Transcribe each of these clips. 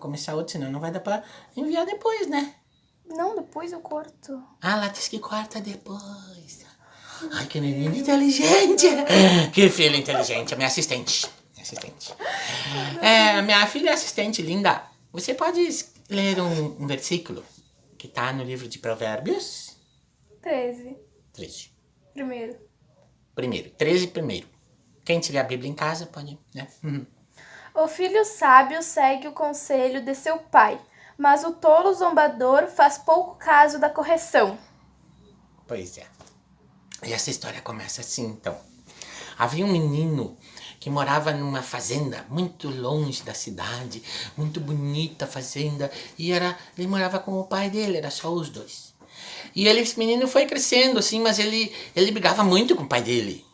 começar outro, senão não vai dar pra enviar depois, né? Não, depois eu corto. Ah, lá diz que corta depois. Ai, que menina inteligente. Que filha inteligente, minha assistente. Minha filha é assistente linda. Você pode ler um versículo que tá no livro de Provérbios? 13. 13. Primeiro. 13 primeiro. Quem tiver a Bíblia em casa pode, né? O filho sábio segue o conselho de seu pai, mas o tolo zombador faz pouco caso da correção. Pois é. E essa história começa assim, então. Havia um menino que morava numa fazenda muito longe da cidade, muito bonita a fazenda, e ele morava com o pai dele, era só os dois. E esse menino foi crescendo assim, mas ele brigava muito com o pai dele.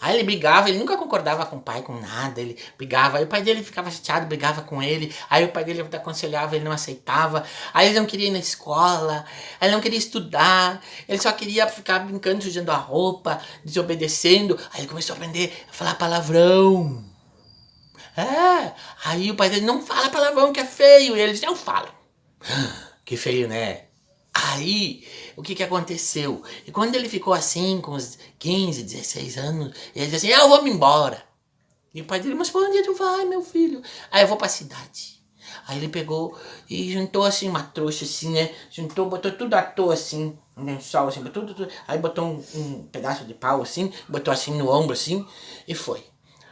Aí ele brigava, ele nunca concordava com o pai, com nada, ele brigava, aí o pai dele ficava chateado, brigava com ele, aí o pai dele aconselhava, ele não aceitava, aí ele não queria ir na escola, aí ele não queria estudar, ele só queria ficar brincando, sujando a roupa, desobedecendo, aí ele começou a aprender a falar palavrão. Aí o pai dele, não fala palavrão que é feio, e ele disse, não fala. Que feio, né? Aí, o que aconteceu? E quando ele ficou assim, com uns 15, 16 anos, ele disse assim, eu vou me embora. E o pai dele, mas pra onde tu vai, meu filho? Aí eu vou pra cidade. Aí ele pegou e juntou assim uma trouxa assim, né? Juntou, botou tudo à toa assim, um lençol assim, botou tudo. Aí botou um pedaço de pau assim, botou assim no ombro assim e foi.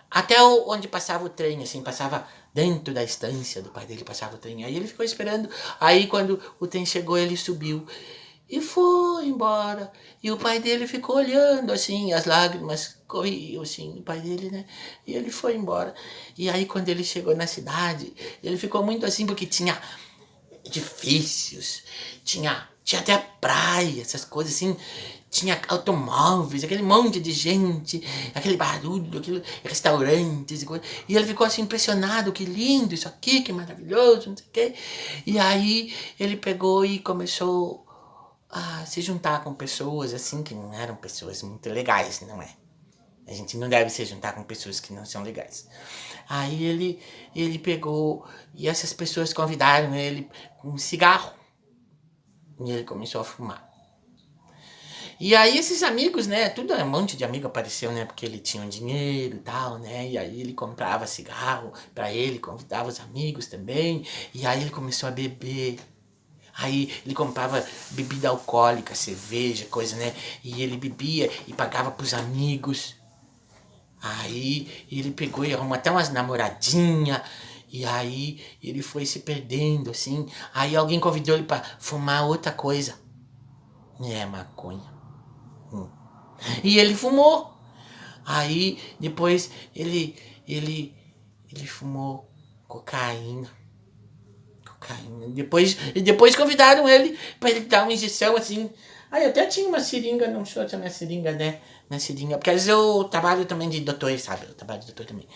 Até onde passava o trem, assim, passava dentro da estância do pai dele, passava o trem. Aí ele ficou esperando. Aí quando o trem chegou, ele subiu e foi embora. E o pai dele ficou olhando, assim, as lágrimas corriam, assim, o pai dele, né? E ele foi embora. E aí quando ele chegou na cidade, ele ficou muito assim, porque tinha edifícios, tinha até praia, essas coisas assim, tinha automóveis, aquele monte de gente, aquele barulho, aquele restaurantes e coisa. E ele ficou assim impressionado, que lindo isso aqui, que maravilhoso, não sei o quê. E aí ele pegou e começou a se juntar com pessoas assim que não eram pessoas muito legais, não é? A gente não deve se juntar com pessoas que não são legais. Aí ele pegou e essas pessoas convidaram ele com um cigarro. E ele começou a fumar. E aí esses amigos, né, tudo um monte de amigo apareceu, né, porque ele tinha um dinheiro e tal, né, e aí ele comprava cigarro pra ele, convidava os amigos também, e aí ele começou a beber. Aí ele comprava bebida alcoólica, cerveja, coisa, né, e ele bebia e pagava pros amigos. Aí ele pegou e arrumou até umas namoradinhas. E aí ele foi se perdendo, assim. Aí alguém convidou ele pra fumar outra coisa. Maconha. E ele fumou. Aí depois ele fumou cocaína. Depois convidaram ele pra ele dar uma injeção assim. Aí eu até tinha uma seringa, não sou a minha seringa, né? Minha seringa, porque às vezes eu trabalho também de doutor, sabe? Eu trabalho de doutor também.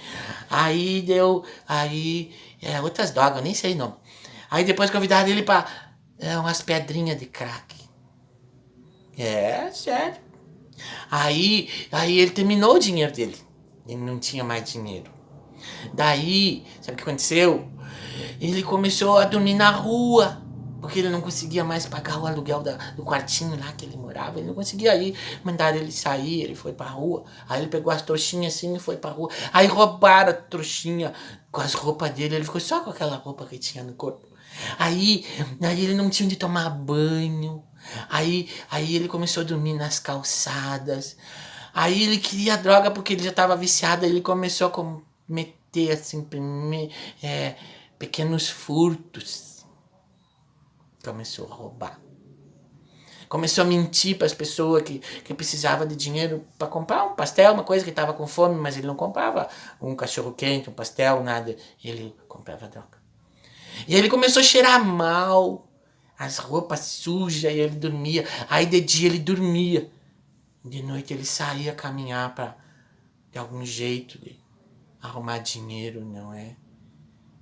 Aí outras drogas, eu nem sei o nome. Aí depois convidaram ele pra umas pedrinhas de crack. Sério. Aí ele terminou o dinheiro dele. Ele não tinha mais dinheiro. Daí, sabe o que aconteceu? Ele começou a dormir na rua, porque ele não conseguia mais pagar o aluguel do quartinho lá que ele morava. Ele não conseguia ir, mandaram ele sair, ele foi pra rua. Aí ele pegou as trouxinhas assim e foi pra rua. Aí roubaram a trouxinha com as roupas dele, ele ficou só com aquela roupa que tinha no corpo. Aí ele não tinha onde tomar banho. Aí ele começou a dormir nas calçadas. Aí ele queria droga porque ele já estava viciado. Aí ele começou a cometer assim, pequenos furtos. Começou a roubar. Começou a mentir para as pessoas que precisava de dinheiro para comprar um pastel, uma coisa que estava com fome, mas ele não comprava um cachorro quente, um pastel, nada. Ele comprava droga. E ele começou a cheirar mal, as roupas sujas, e ele dormia. Aí de dia ele dormia. De noite ele saía caminhar para, de algum jeito, de arrumar dinheiro, não é?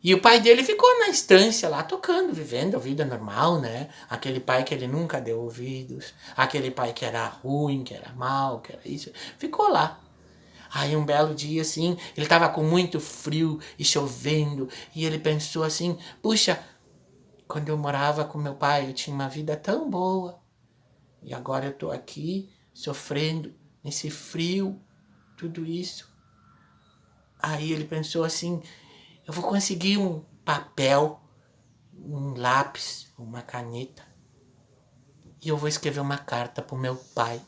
E o pai dele ficou na estância lá, tocando, vivendo a vida normal, né? Aquele pai que ele nunca deu ouvidos, aquele pai que era ruim, que era mau, que era isso, ficou lá. Aí um belo dia, assim, ele tava com muito frio e chovendo, e ele pensou assim, puxa, quando eu morava com meu pai, eu tinha uma vida tão boa, e agora eu tô aqui, sofrendo, nesse frio, tudo isso. Aí ele pensou assim, eu vou conseguir um papel, um lápis, uma caneta, e eu vou escrever uma carta pro meu pai.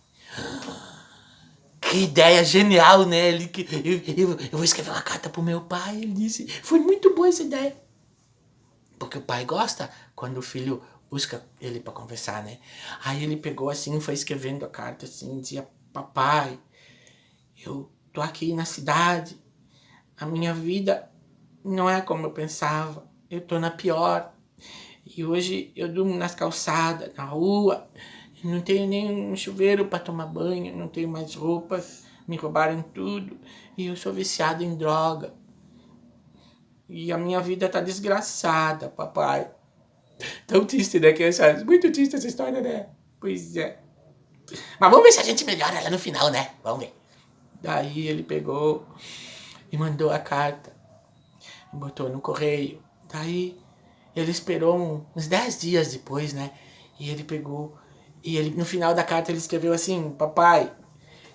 Que ideia genial, né? Eu vou escrever uma carta pro meu pai, ele disse. Foi muito boa essa ideia. Porque o pai gosta quando o filho busca ele para conversar, né? Aí ele pegou assim, foi escrevendo a carta assim, dizia, papai, eu tô aqui na cidade, a minha vida não é como eu pensava, eu tô na pior. E hoje eu durmo nas calçadas, na rua, não tenho nem um chuveiro para tomar banho, não tenho mais roupas, me roubaram tudo, e eu sou viciado em droga. E a minha vida tá desgraçada, papai. Tão triste, né, crianças? Muito triste essa história, né? Pois é. Mas vamos ver se a gente melhora ela no final, né? Vamos ver. Daí ele pegou e mandou a carta. Botou no correio. Daí ele esperou uns 10 dias depois, né? E ele pegou... E ele, no final da carta ele escreveu assim, papai,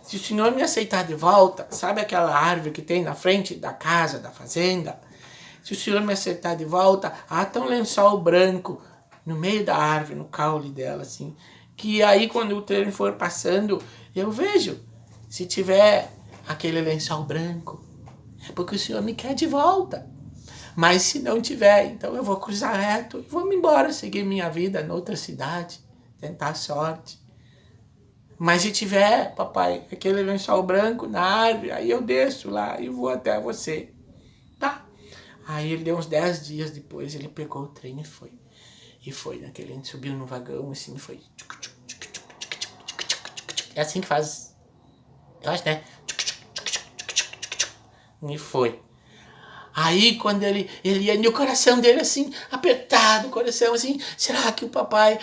se o senhor me aceitar de volta, sabe aquela árvore que tem na frente da casa, da fazenda? Se o senhor me aceitar de volta, há até um lençol branco no meio da árvore, no caule dela, assim. Que aí quando o trem for passando, eu vejo. Se tiver aquele lençol branco, é porque o senhor me quer de volta. Mas se não tiver, então eu vou cruzar reto e vou me embora, seguir minha vida noutra cidade, tentar a sorte. Mas se tiver, papai, aquele lençol branco na árvore, aí eu desço lá e vou até você. Tá? Aí ele deu uns 10 dias depois, ele pegou o trem e foi. E foi naquele, a gente subiu no vagão, assim, foi. É assim que faz. Eu acho, né? E foi. Aí quando ele ia, e o coração dele assim, apertado, o coração assim, será que o papai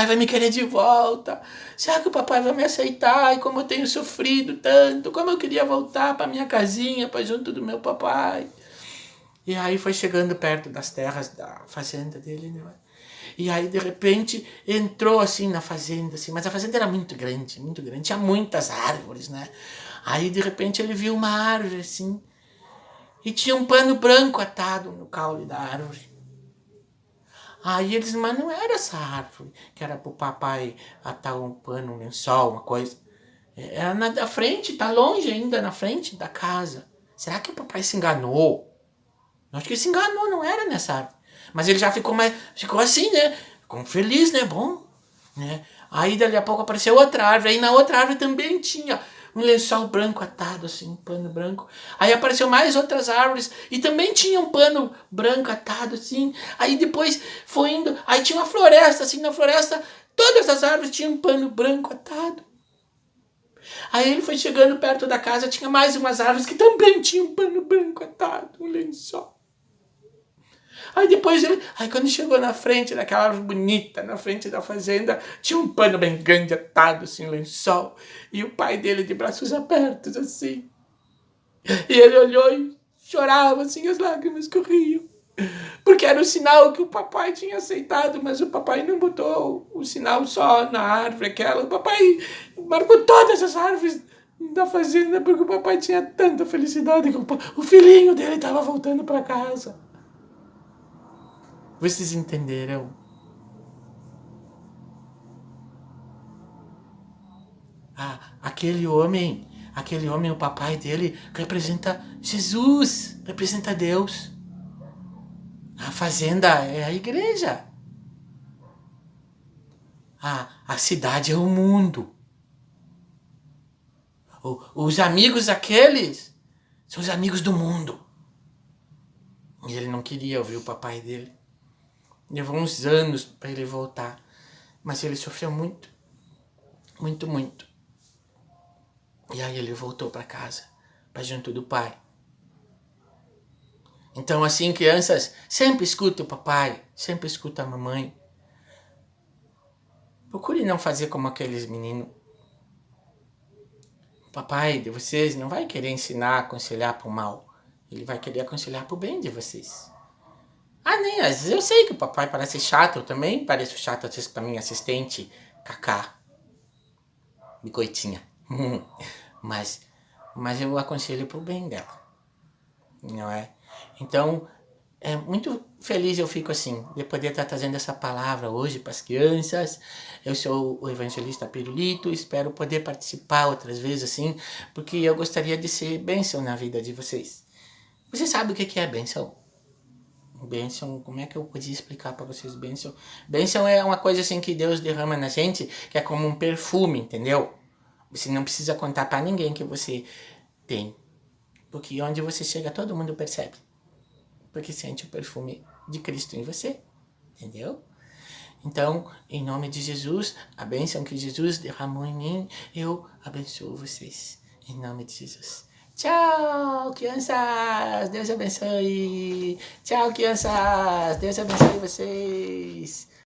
vai me querer de volta? Será que o papai vai me aceitar? E como eu tenho sofrido tanto, como eu queria voltar para minha casinha, para junto do meu papai. E aí foi chegando perto das terras da fazenda dele, né? E aí de repente entrou assim na fazenda, assim, mas a fazenda era muito grande, tinha muitas árvores, né? Aí de repente ele viu uma árvore assim, e tinha um pano branco atado no caule da árvore. Aí eles, mas não era essa árvore, que era pro papai atar um pano, um lençol, uma coisa. Era na frente, tá longe ainda, na frente da casa. Será que o papai se enganou? Eu acho que ele se enganou, não era nessa árvore. Mas ele já ficou assim, né? Ficou feliz, né? Bom, né? Aí dali a pouco apareceu outra árvore, aí na outra árvore também tinha um lençol branco atado, assim, um pano branco. Aí apareceu mais outras árvores e também tinha um pano branco atado, assim. Aí depois foi indo, aí tinha uma floresta, assim, na floresta todas as árvores tinham um pano branco atado. Aí ele foi chegando perto da casa, tinha mais umas árvores que também tinham um pano branco atado, um lençol. Aí depois aí quando chegou na frente daquela árvore bonita, na frente da fazenda, tinha um pano bem grande atado, assim, um lençol. E o pai dele de braços abertos, assim. E ele olhou e chorava, assim, as lágrimas corriam. Porque era o sinal que o papai tinha aceitado, mas o papai não botou o sinal só na árvore aquela. O papai marcou todas as árvores da fazenda, porque o papai tinha tanta felicidade que o filhinho dele estava voltando para casa. Vocês entenderam? Aquele homem, o papai dele, representa Jesus, representa Deus. A fazenda é a igreja. A cidade é o mundo. Os amigos aqueles são os amigos do mundo. E ele não queria ouvir o papai dele. Levou uns anos para ele voltar. Mas ele sofreu muito. Muito, muito. E aí ele voltou para casa, para junto do pai. Então assim, crianças, sempre escuta o papai, sempre escuta a mamãe. Procure não fazer como aqueles meninos. papai de vocês não vai querer ensinar, aconselhar pro mal. Ele vai querer aconselhar pro bem de vocês. Ah, nem, às vezes eu sei que o papai parece chato, eu também pareço chato às vezes pra minha assistente, Cacá, bicoitinha. Mas, mas eu aconselho pro bem dela, não é? Então, é muito feliz eu fico assim, de poder estar trazendo essa palavra hoje para as crianças. Eu sou o evangelista Pirulito, espero poder participar outras vezes assim, porque eu gostaria de ser bênção na vida de vocês. Você sabe o que é bênção? Bênção, como é que eu podia explicar para vocês bênção? Bênção é uma coisa assim que Deus derrama na gente, que é como um perfume, entendeu? Você não precisa contar para ninguém que você tem, porque onde você chega todo mundo percebe, porque sente o perfume de Cristo em você, entendeu? Então, em nome de Jesus, a bênção que Jesus derramou em mim, eu abençoo vocês, em nome de Jesus. Tchau, crianças! Deus abençoe! Tchau, crianças! Deus abençoe vocês!